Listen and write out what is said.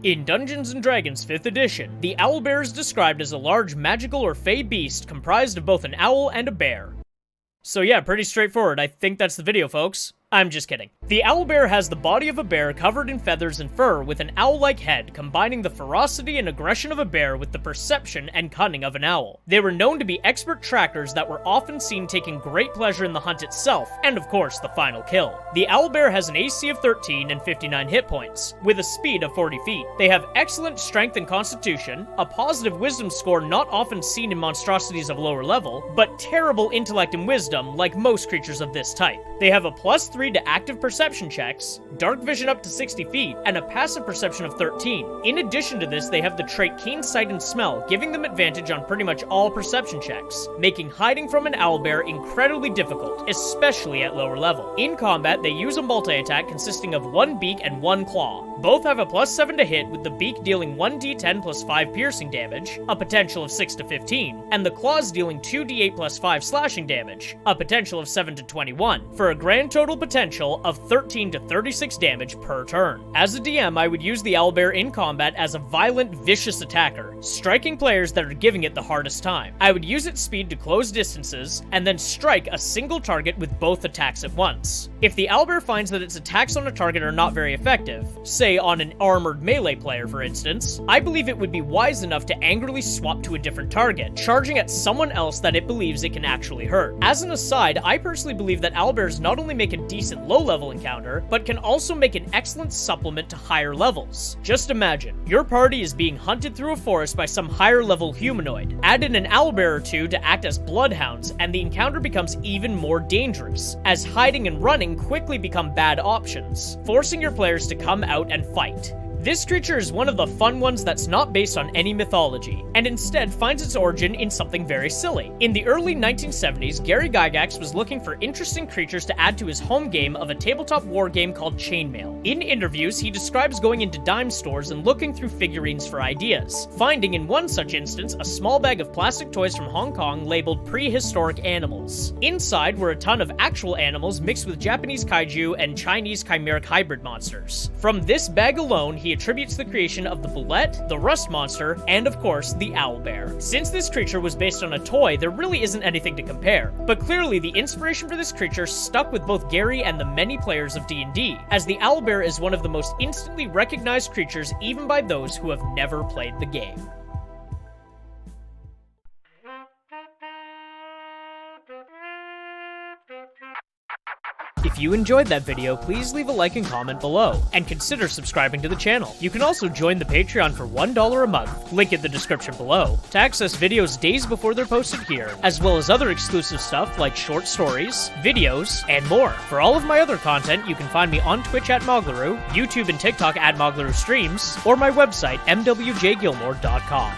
In Dungeons & Dragons 5th edition, the Owlbear is described as a large magical or fey beast comprised of both an owl and a bear. So yeah, pretty straightforward. I think that's the video, folks. I'm just kidding. The Owlbear has the body of a bear covered in feathers and fur with an owl-like head, combining the ferocity and aggression of a bear with the perception and cunning of an owl. They were known to be expert trackers that were often seen taking great pleasure in the hunt itself, and of course, the final kill. The Owlbear has an AC of 13 and 59 hit points, with a speed of 40 feet. They have excellent strength and constitution, a positive wisdom score not often seen in monstrosities of lower level, but terrible intellect and wisdom like most creatures of this type. They have a +3 to active perception checks, dark vision up to 60 feet, and a passive perception of 13. In addition to this, they have the trait Keen Sight and Smell, giving them advantage on pretty much all perception checks, making hiding from an owlbear incredibly difficult, especially at lower level. In combat, they use a multi-attack consisting of 1 beak and 1 claw. Both have a +7 to hit, with the beak dealing 1d10 plus 5 piercing damage, a potential of 6 to 15, and the claws dealing 2d8 plus 5 slashing damage, a potential of 7 to 21, for a grand total potential of 13 to 36 damage per turn. As a DM, I would use the Owlbear in combat as a violent, vicious attacker, striking players that are giving it the hardest time. I would use its speed to close distances, and then strike a single target with both attacks at once. If the Owlbear finds that its attacks on a target are not very effective, say on an armored melee player for instance, I believe it would be wise enough to angrily swap to a different target, charging at someone else that it believes it can actually hurt. As an aside, I personally believe that Owlbears not only make a decent low-level encounter, but can also make an excellent supplement to higher levels. Just imagine, your party is being hunted through a forest by some higher-level humanoid. Add in an owlbear or two to act as bloodhounds, and the encounter becomes even more dangerous, as hiding and running quickly become bad options, forcing your players to come out and fight. This creature is one of the fun ones that's not based on any mythology, and instead finds its origin in something very silly. In the early 1970s, Gary Gygax was looking for interesting creatures to add to his home game of a tabletop war game called Chainmail. In interviews, he describes going into dime stores and looking through figurines for ideas, finding in one such instance a small bag of plastic toys from Hong Kong labeled prehistoric animals. Inside were a ton of actual animals mixed with Japanese kaiju and Chinese chimeric hybrid monsters. From this bag alone, he attributes the creation of the Bulette, the Rust Monster, and of course, the Owlbear. Since this creature was based on a toy, there really isn't anything to compare, but clearly the inspiration for this creature stuck with both Gary and the many players of D&D, as the Owlbear is one of the most instantly recognized creatures even by those who have never played the game. If you enjoyed that video, please leave a like and comment below, and consider subscribing to the channel. You can also join the Patreon for $1 a month, link in the description below, to access videos days before they're posted here, as well as other exclusive stuff like short stories, videos, and more. For all of my other content, you can find me on Twitch at Moglaroo, YouTube and TikTok at Moglaroo Streams, or my website, mwjgilmore.com.